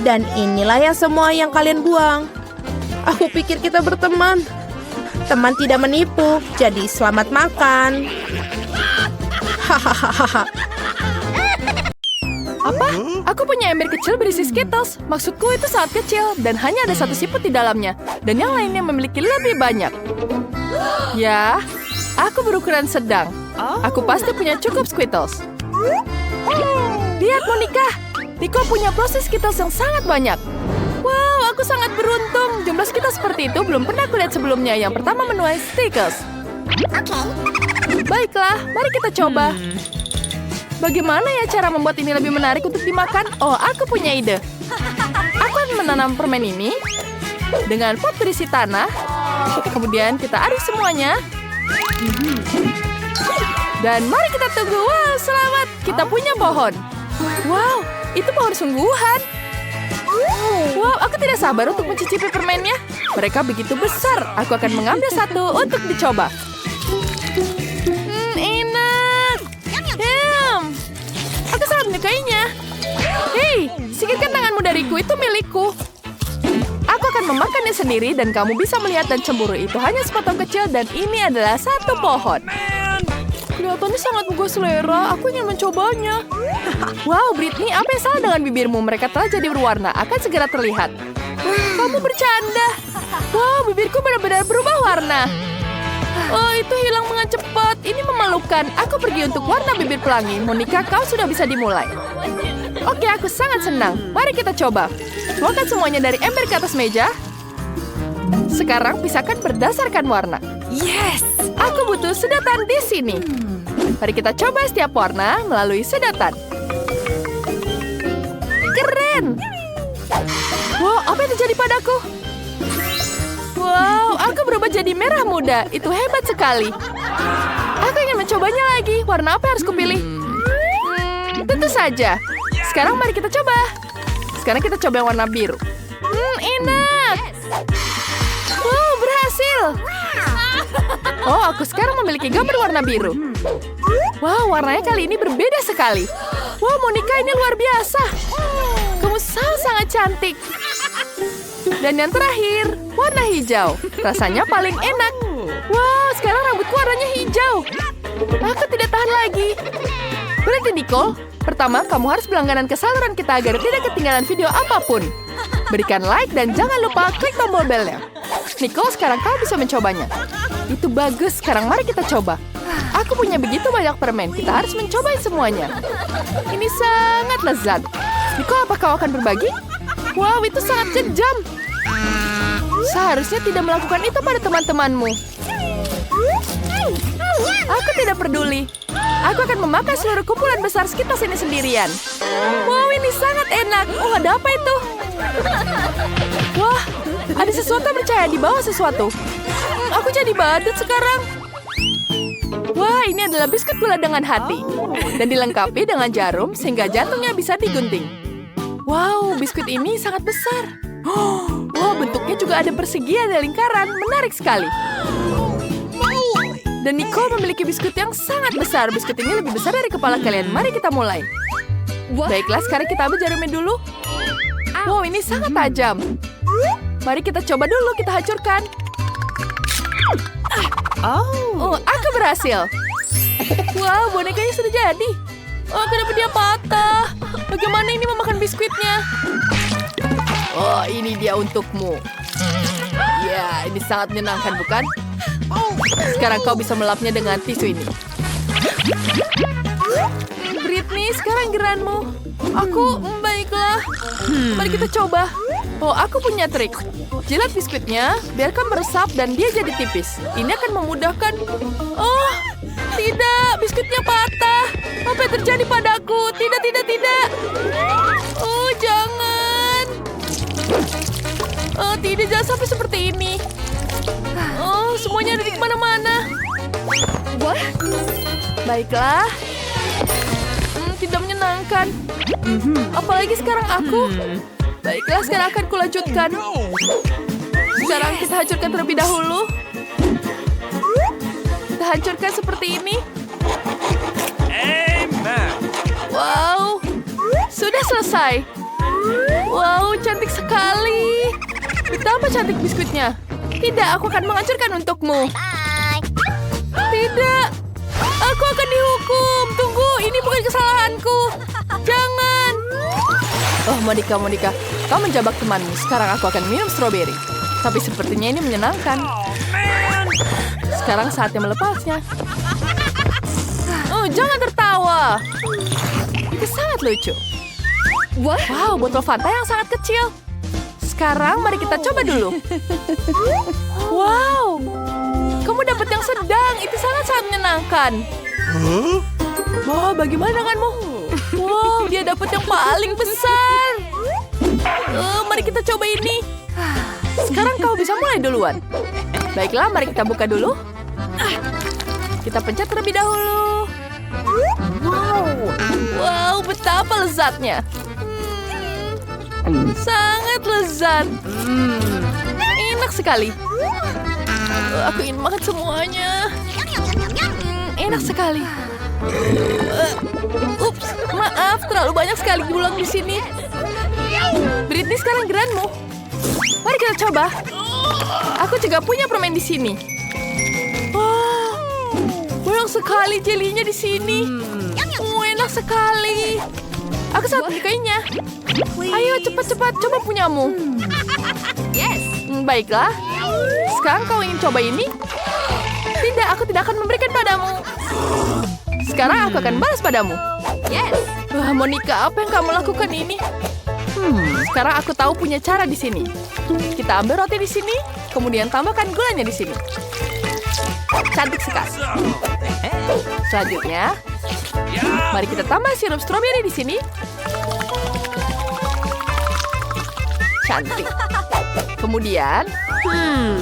Dan inilah yang semua yang kalian buang. Aku pikir kita berteman. Teman tidak menipu, jadi selamat makan. Hahaha. Apa? Aku punya ember kecil berisi Skittles. Maksudku itu sangat kecil dan hanya ada satu siput di dalamnya. Dan yang lainnya memiliki lebih banyak. Ya, aku berukuran sedang. Aku pasti punya cukup Skittles. Lihat Monica, Nico punya proses Skittles yang sangat banyak. Wow, aku Aku sangat beruntung. Jumlah kita seperti itu belum pernah kulihat sebelumnya. Yang pertama menuai Stickles. Okay. Baiklah, mari kita coba. Bagaimana ya cara membuat ini lebih menarik untuk dimakan? Oh, aku punya ide. Aku akan menanam permen ini dengan pot berisi tanah. Kemudian kita aduk semuanya. Dan mari kita tunggu. Wow, selamat. Kita punya pohon. Wow, itu pohon sungguhan. Wow, aku tidak sabar untuk mencicipi permennya. Mereka begitu besar. Aku akan mengambil satu untuk dicoba. Enak. Aku sangat menyukainya. Hei, singkirkan tanganmu dariku. Itu milikku. Aku akan memakannya sendiri dan kamu bisa melihat dan cemburu. Itu hanya sepotong kecil dan ini adalah satu pohon. Kelihatannya sangat menggugah selera. Aku ingin mencobanya. Wow, Britney, apa yang salah dengan bibirmu? Mereka telah jadi berwarna. Akan segera terlihat. Kamu bercanda. Wow, bibirku benar-benar berubah warna. Oh, itu hilang dengan cepat. Ini memalukan. Aku pergi untuk warna bibir pelangi. Monica, kau sudah bisa dimulai. Oke, aku sangat senang. Mari kita coba. Tuangkan semuanya dari ember ke atas meja. Sekarang pisahkan berdasarkan warna. Yes! Aku butuh sedotan di sini. Mari kita coba setiap warna melalui sedotan. Keren! Wow, apa yang terjadi padaku? Wow, aku berubah jadi merah muda. Itu hebat sekali. Aku ingin mencobanya lagi. Warna apa yang harus kupilih? Tentu saja. Sekarang mari kita coba. Sekarang kita coba yang warna biru. Enak. Wow, berhasil. Oh, aku sekarang memiliki gambar warna biru. Wow, warnanya kali ini berbeda sekali. Wow, Monica, ini luar biasa. Kamu sangat cantik. Dan yang terakhir, warna hijau. Rasanya paling enak. Wow, sekarang rambutku warnanya hijau. Aku tidak tahan lagi. Berhenti, Nicole. Pertama, kamu harus berlangganan ke saluran kita agar tidak ketinggalan video apapun. Berikan like dan jangan lupa klik tombol belnya. Nicole, sekarang kau bisa mencobanya. Itu bagus, sekarang mari kita coba. Aku punya begitu banyak permen, kita harus mencoba semuanya. Ini sangat lezat. Nicole, apa kau akan berbagi? Wow, itu sangat kejam. Seharusnya tidak melakukan itu pada teman-temanmu. Aku tidak peduli. Aku akan memakan seluruh kumpulan besar Skittles ini sendirian. Wow, ini sangat enak. Oh, ada apa itu? Wah, ada sesuatu yang percaya di bawah sesuatu. Aku jadi badut sekarang. Wah, ini adalah biskuit gula dengan hati. Dan dilengkapi dengan jarum sehingga jantungnya bisa digunting. Wow, biskuit ini sangat besar. Wow, bentuknya juga ada persegi, ada lingkaran. Menarik sekali. Dan Nicole memiliki biskuit yang sangat besar. Biskuit ini lebih besar dari kepala kalian. Mari kita mulai. Baiklah, sekarang kita ambil jarumnya dulu. Wow, ini sangat tajam. Mari kita coba dulu, kita hancurkan. Oh, aku berhasil. Wow, bonekanya sudah jadi. Oh, kenapa dia patah? Bagaimana ini memakan biskuitnya? Oh, ini dia untukmu. Ya, ini sangat menyenangkan, bukan? Sekarang kau bisa melapnya dengan tisu ini. Britney, sekarang geranmu. Aku, baiklah. Mari kita coba. Oh, aku punya trik. Jilat biskuitnya, biarkan meresap dan dia jadi tipis. Ini akan memudahkan. Oh, tidak. Biskuitnya patah. Apa yang terjadi padaku? Tidak, tidak, tidak. Oh, jangan. Oh, tidak. Jangan sampai seperti ini. Oh, semuanya ada di mana-mana. Wah, baiklah. Tidak menyenangkan. Apalagi sekarang aku. Baiklah, sekarang akan kulanjutkan. Sekarang kita hancurkan terlebih dahulu. Kita hancurkan seperti ini. Amen. Wow, sudah selesai. Wow, cantik sekali. Betapa cantik biskuitnya. Tidak, aku akan menghancurkan untukmu. Bye. Tidak, aku akan dihukum. Tunggu, ini bukan kesalahanku. Jangan. Oh, Monica, kau menjebak temanmu. Sekarang aku akan minum stroberi. Tapi sepertinya ini menyenangkan. Sekarang saatnya melepasnya. Oh, jangan tertawa. Itu sangat lucu. Wow, botol Fanta yang sangat kecil. Sekarang mari kita coba dulu. Wow, kamu dapat yang sedang. Itu sangat-sangat menyenangkan. Wah, bagaimana denganmu? Wow, dia dapat yang paling besar. Mari kita coba ini. Sekarang kau bisa mulai duluan. Baiklah, mari kita buka dulu. Kita pencet terlebih dahulu. Wow, betapa lezatnya. Sangat lezat. Enak sekali. Aku ingin makan semuanya. Enak sekali. Ups, maaf, terlalu banyak sekali gula di sini. Britney, sekarang giliranmu. Mari kita coba. Aku juga punya permen di sini. Wah, banyak sekali jelinya di sini. Enak sekali. Aku sangat menyukainya. Ayo cepat-cepat coba punyamu. Baiklah. Sekarang kau ingin coba ini? Tidak, aku tidak akan memberikan padamu. Sekarang aku akan balas padamu. Wah, Monica, apa yang kamu lakukan ini? Sekarang aku tahu punya cara di sini. Kita ambil roti di sini, kemudian tambahkan gulanya di sini. Cantik sekali. Selanjutnya, mari kita tambah sirup stroberi di sini. Cantik. Kemudian,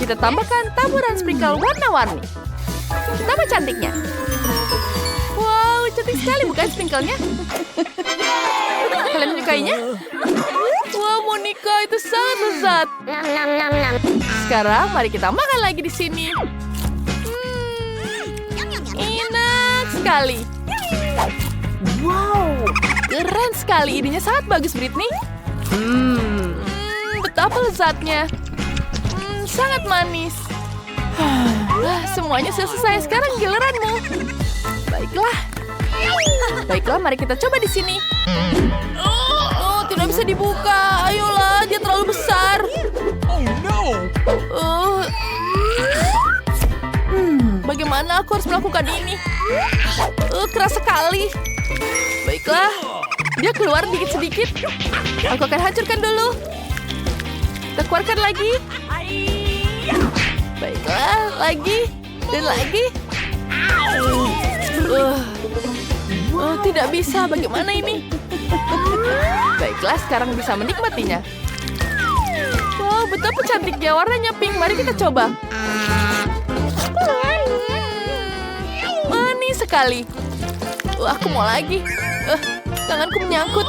kita tambahkan taburan sprinkle warna-warni. Tambah cantiknya. Wow, cantik sekali bukan sprinklenya? Kalian menyukainya? Wah, Monica, itu sangat lezat. Sekarang mari kita makan lagi di sini. Enak sekali. Wow, keren sekali. Idenya sangat bagus, Britney. Betapa lezatnya. Sangat manis. Semuanya sudah selesai. Sekarang giliranmu. Baiklah, mari kita coba di sini. Oh, tidak bisa dibuka. Ayolah, dia terlalu besar. Oh no! Bagaimana aku harus melakukan ini? Keras sekali. Baiklah, dia keluar sedikit-sedikit. Aku akan hancurkan dulu. Kita keluarkan lagi. Baiklah, lagi dan lagi. Tidak bisa. Bagaimana ini? Baiklah, sekarang bisa menikmatinya. Wow, betapa cantiknya. Warnanya pink. Mari kita coba. Manis sekali. Aku mau lagi. Tanganku menyangkut.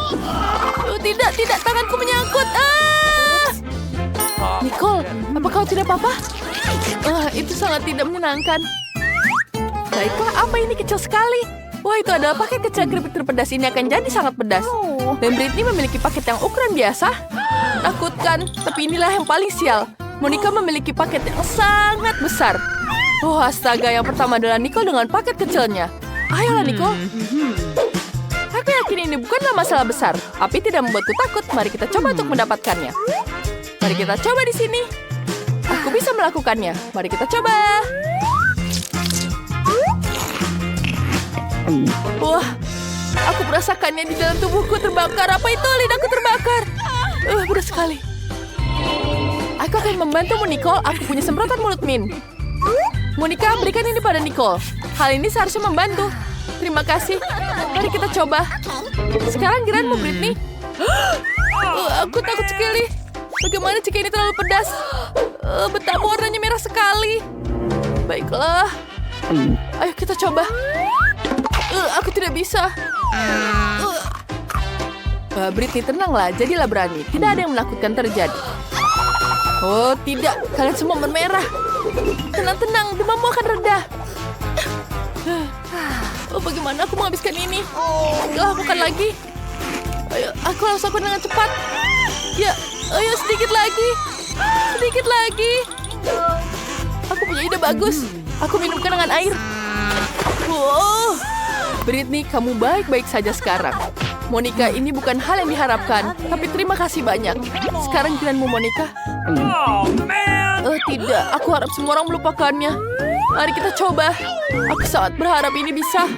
Tidak, tanganku menyangkut. Nicole, apa kau tidak apa-apa? Itu sangat tidak menyenangkan. Baiklah, apa ini kecil sekali? Wah, itu adalah paket kecil keripik terpedas. Ini akan jadi sangat pedas. Dan Britney memiliki paket yang ukuran biasa. Takutkan, tapi inilah yang paling sial. Monica memiliki paket yang sangat besar. Oh, astaga, yang pertama adalah Nicole dengan paket kecilnya. Ayolah, Nicole. Aku yakin ini bukanlah masalah besar. Api tidak membuatku takut. Mari kita coba untuk mendapatkannya. Mari kita coba di sini. Aku bisa melakukannya. Mari kita coba. Wah, aku merasakannya di dalam tubuhku terbakar. Apa itu? Lidahku terbakar. Berat sekali. Aku akan membantumu, Nicole. Aku punya semprotan mulut min. Monica, berikan ini pada Nicole. Hal ini seharusnya membantu. Terima kasih. Mari kita coba. Sekarang giliranmu, Britney. Aku takut sekali. Bagaimana jika ini terlalu pedas? Betapa warnanya merah sekali. Baiklah. Ayo kita coba. Aku tidak bisa. Britney, tenanglah. Jadilah berani. Tidak ada yang menakutkan terjadi. Oh, tidak. Kalian semua bermerah. Tenang, demammu akan reda. Bagaimana aku menghabiskan ini? Lakukan lagi. Ayo, aku harus lakukan dengan cepat. Ya, ayo sedikit lagi. Sedikit lagi. Aku punya ide bagus. Aku minumkan dengan air. Wow. Britney, kamu baik-baik saja sekarang. Monica, ini bukan hal yang diharapkan. Tapi terima kasih banyak. Sekarang giliranmu, Monica. Oh man! Tidak, aku harap semua orang melupakannya. Mari kita coba. Aku sangat berharap ini bisa.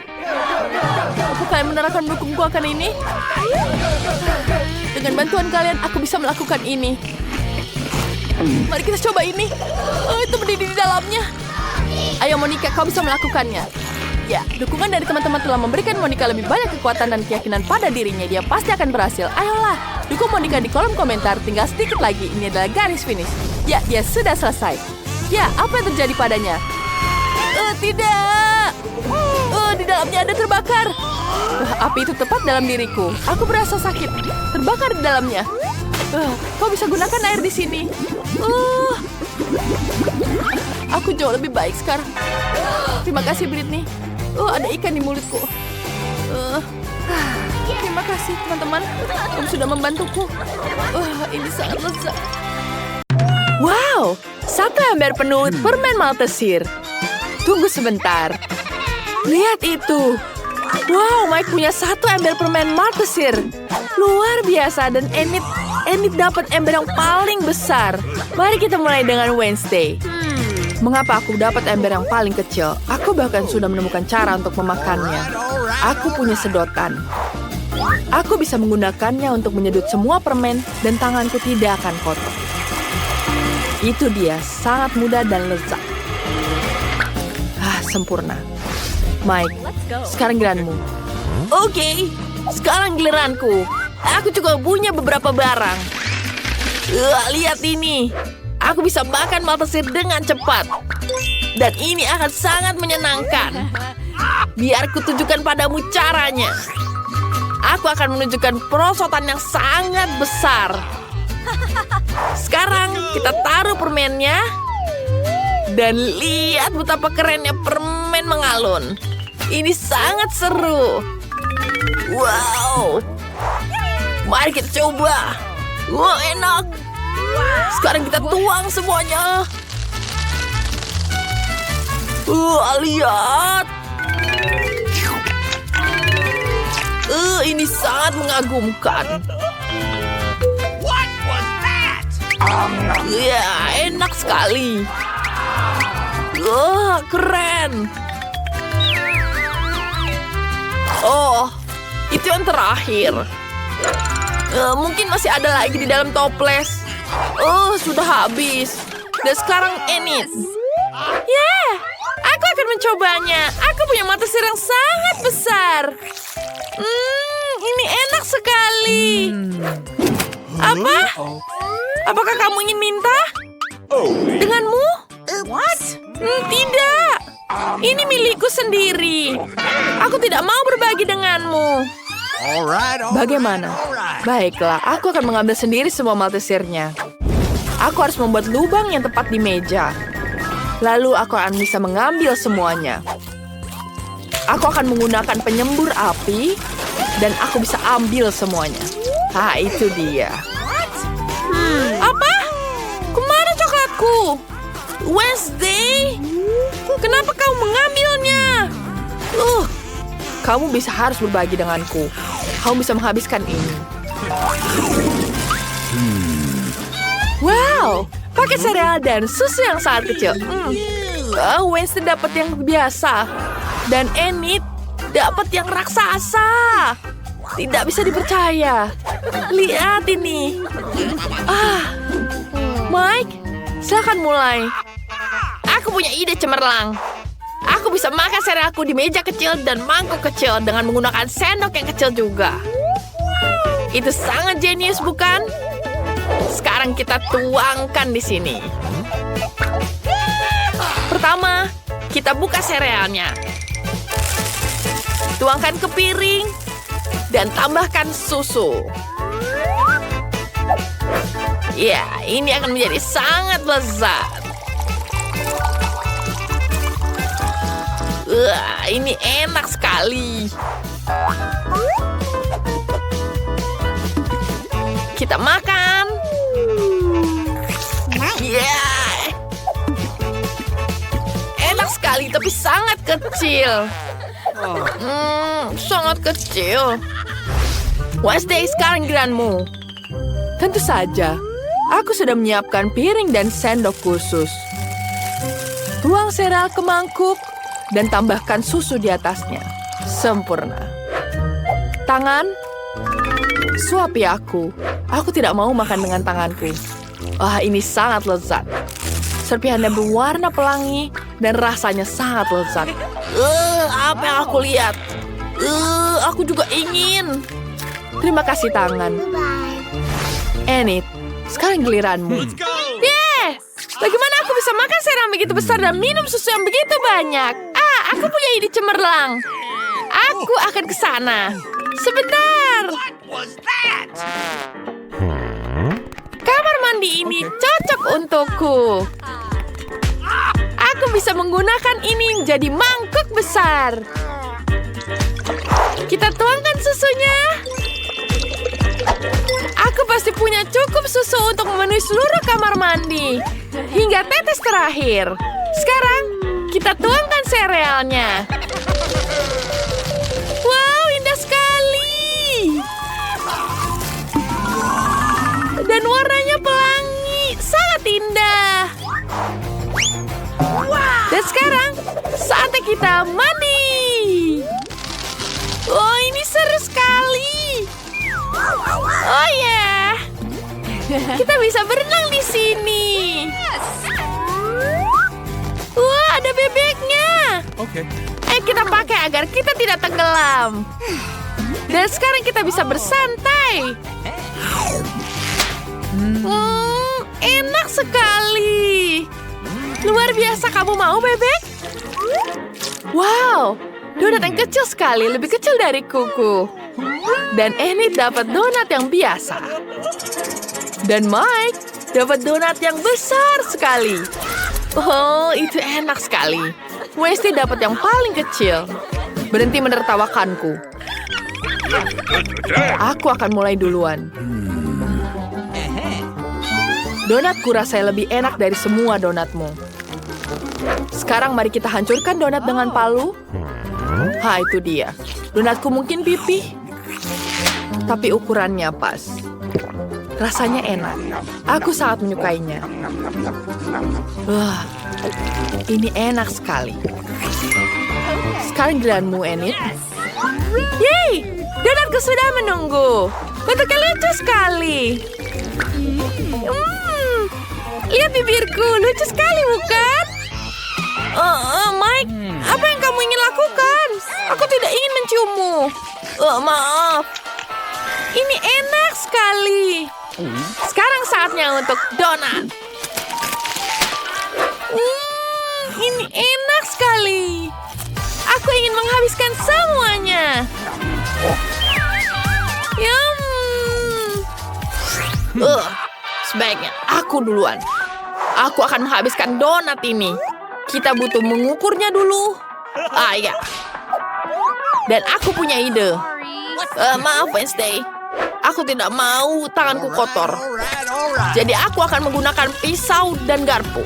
Apa kalian benar akan mendukungku akan ini? Dengan bantuan kalian, aku bisa melakukan ini. Mari kita coba ini. Itu berdiri di dalamnya. Ayo Monica, kau bisa melakukannya. Ya, dukungan dari teman-teman telah memberikan Monica lebih banyak kekuatan dan keyakinan pada dirinya. Dia pasti akan berhasil. Ayolah, dukung Monica di kolom komentar. Tinggal sedikit lagi. Ini adalah garis finish. Ya, dia sudah selesai. Ya, apa yang terjadi padanya? Tidak. Di dalamnya ada terbakar. Api itu tepat dalam diriku. Aku berasa sakit. Terbakar di dalamnya. Kau bisa gunakan air di sini. Aku jauh lebih baik sekarang. Terima kasih, Britney. Ada ikan di mulutku. Terima kasih, teman-teman. Kamu sudah membantuku. Ini sangat lezat. Wow, satu ember penuh permen Maltesir. Tunggu sebentar. Lihat itu. Wow, Mike punya satu ember permen Maltesir. Luar biasa, dan Enid dapat ember yang paling besar. Mari kita mulai dengan Wednesday. Mengapa aku dapat ember yang paling kecil? Aku bahkan sudah menemukan cara untuk memakannya. Aku punya sedotan. Aku bisa menggunakannya untuk menyedot semua permen dan tanganku tidak akan kotor. Itu dia, sangat mudah dan lezat. Sempurna. Mike, sekarang giliranmu. Oke, sekarang giliranku. Aku juga punya beberapa barang. Lihat ini. Aku bisa makan Maltesir dengan cepat. Dan ini akan sangat menyenangkan. Biar kutunjukkan padamu caranya. Aku akan menunjukkan perosotan yang sangat besar. Sekarang kita taruh permennya. Dan lihat betapa kerennya permen mengalun. Ini sangat seru. Wow. Mari kita coba. Wah, enak. Sekarang kita tuang semuanya. Lihat. Ini sangat mengagumkan. What was that? Ya, enak sekali. Keren. Itu yang terakhir. Mungkin masih ada lagi di dalam toples. Sudah habis. Dan sekarang Enid. Aku akan mencobanya. Aku punya Maltesir yang sangat besar. Ini enak sekali. Apa? Apakah kamu ingin minta? Denganmu? What? Tidak. Ini milikku sendiri. Aku tidak mau berbagi denganmu. Bagaimana? Baiklah, aku akan mengambil sendiri semua Maltesirnya. Aku harus membuat lubang yang tepat di meja. Lalu aku akan bisa mengambil semuanya. Aku akan menggunakan penyembur api. Dan aku bisa ambil semuanya. Itu dia. Apa? Kemana coklatku? Wednesday? Kenapa kau mengambilnya? Kamu harus berbagi denganku. Kamu bisa menghabiskan ini. Wow, pakai sereal dan susu yang sangat kecil. Wednesday dapat yang biasa. Dan Enid dapat yang raksasa. Tidak bisa dipercaya. Lihat ini. Mike, silakan mulai. Aku punya ide cemerlang. Aku bisa makan serealku di meja kecil dan mangkuk kecil dengan menggunakan sendok yang kecil juga. Itu sangat jenius, bukan? Sekarang kita tuangkan di sini. Pertama, kita buka serealnya. Tuangkan ke piring dan tambahkan susu. Ya, ini akan menjadi sangat lezat. Ini enak sekali. Kita makan. Enak sekali, tapi sangat kecil. Sangat kecil. Wednesday, sekarang giliranmu. Tentu saja. Aku sudah menyiapkan piring dan sendok khusus. Tuang sereal ke mangkuk dan tambahkan susu di atasnya. Sempurna. Tangan, suapi aku. Aku tidak mau makan dengan tanganku. Wah, ini sangat lezat. Serpihannya berwarna pelangi dan rasanya sangat lezat. Apa yang aku lihat? Aku juga ingin. Terima kasih tangan. Bye. Enid, sekarang giliranmu. Let's go! Yeah! Bagaimana aku bisa makan serang begitu besar dan minum susu yang begitu banyak? Aku punya ide cemerlang. Aku akan ke sana. Sebentar. Was that? Kamar mandi ini cocok untukku. Aku bisa menggunakan ini menjadi mangkuk besar. Kita tuangkan susunya. Aku pasti punya cukup susu untuk memenuhi seluruh kamar mandi. Hingga tetes terakhir. Sekarang, kita tuangkan serealnya. Wow, indah sekali. Dan warnanya pelangi. Sangat indah. Dan sekarang, saatnya kita mandi. Oh, ini seru sekali. Oh ya, kita bisa berenang di sini. Wah, ada bebeknya. Okay. Kita pakai agar kita tidak tenggelam. Dan sekarang kita bisa bersantai. Enak sekali. Luar biasa, kamu mau bebek? Wow, donat yang kecil sekali, lebih kecil dari kuku. Dan Enid dapat donat yang biasa. Dan Mike dapat donat yang besar sekali. Oh, itu enak sekali. Westy dapat yang paling kecil. Berhenti menertawakanku. Aku akan mulai duluan. Donatku rasanya lebih enak dari semua donatmu. Sekarang mari kita hancurkan donat dengan palu. Itu dia. Donatku mungkin pipih, tapi ukurannya pas. Rasanya enak. Aku sangat menyukainya. Wah, ini enak sekali. Sekarang giliranmu, Enid. Yeay, donatku sudah menunggu. Bentuknya lucu sekali. Lihat bibirku, lucu sekali bukan? Mike, apa yang kamu ingin lakukan? Aku tidak ingin menciummu. Maaf. Ini enak sekali. Sekarang saatnya untuk donat. Ini enak sekali. Aku ingin menghabiskan semuanya. Sebaiknya aku duluan. Aku akan menghabiskan donat ini. Kita butuh mengukurnya dulu. Ya. Dan aku punya ide. Maaf, Wednesday. Aku tidak mau tanganku kotor. Jadi aku akan menggunakan pisau dan garpu.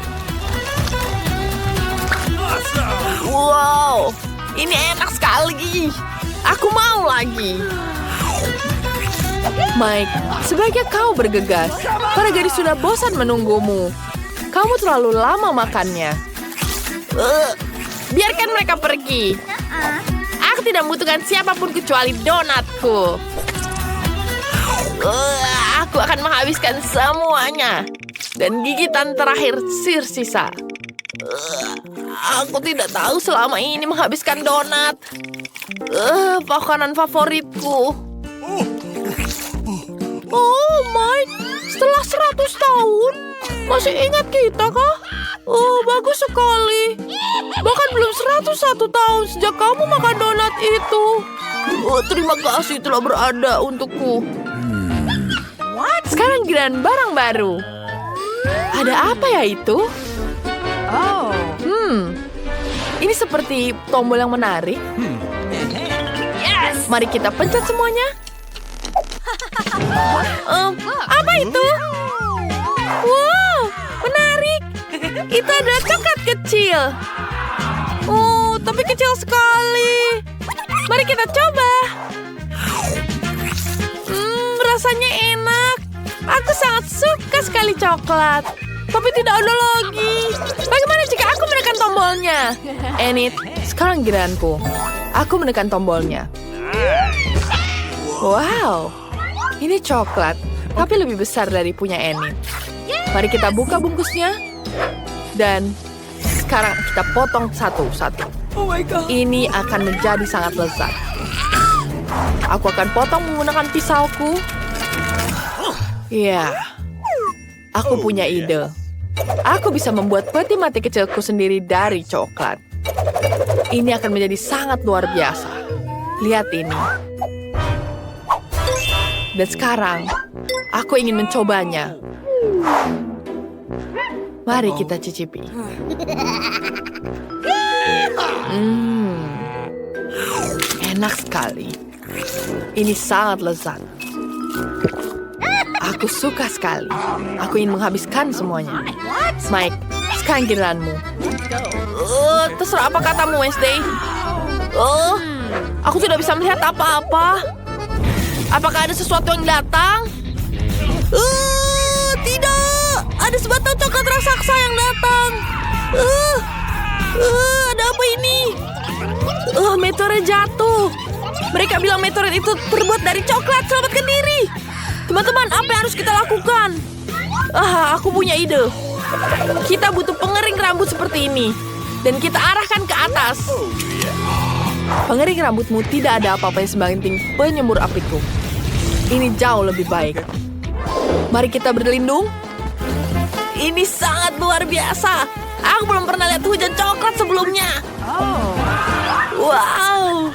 Wow, ini enak sekali. Aku mau lagi. Mike, sebaiknya kau bergegas. Para gadis sudah bosan menunggumu. Kamu terlalu lama makannya. Biarkan mereka pergi. Aku tidak membutuhkan siapapun kecuali donatku. Aku akan menghabiskan semuanya. Dan gigitan terakhir sisa. Aku tidak tahu selama ini menghabiskan donat. Makanan favoritku. Oh, Mike, setelah 100 tahun, masih ingat kita kah? Bagus sekali. Bahkan belum 101 tahun sejak kamu makan donat itu. Terima kasih telah berada untukku. Sekarang giliran barang baru. Ada apa ya itu? Ini seperti tombol yang menarik. Mari kita pencet semuanya. Apa itu? Wow, menarik. Itu adalah coklat kecil. Tapi kecil sekali. Mari kita coba. Rasanya enak. Aku sangat suka sekali coklat. Tapi tidak ada lagi. Bagaimana jika aku menekan tombolnya? Enid, sekarang giliranku. Aku menekan tombolnya. Wow, ini coklat, tapi lebih besar dari punya Enid. Mari kita buka bungkusnya. Dan sekarang kita potong satu-satu. Oh my god. Ini akan menjadi sangat lezat. Aku akan potong menggunakan pisauku. Ya, aku punya ide. Aku bisa membuat peti mati kecilku sendiri dari coklat. Ini akan menjadi sangat luar biasa. Lihat ini. Dan sekarang, aku ingin mencobanya. Mari kita cicipi. Enak sekali. Ini sangat lezat. Aku suka sekali. Aku ingin menghabiskan semuanya. Mike, sekarang giliranmu. Terserah apa katamu, Wednesday. Aku tidak bisa melihat apa-apa. Apakah ada sesuatu yang datang? Tidak. Ada sebatang coklat raksasa yang datang. Ada apa ini? Meteorit jatuh. Mereka bilang meteorit itu terbuat dari coklat. Selamatkan diri. Teman-teman, apa yang harus kita lakukan? Aku punya ide. Kita butuh pengering rambut seperti ini. Dan kita arahkan ke atas. Pengering rambutmu tidak ada apa-apa yang sebanding penyemur apiku. Ini jauh lebih baik. Mari kita berlindung. Ini sangat luar biasa. Aku belum pernah lihat hujan coklat sebelumnya. Wow.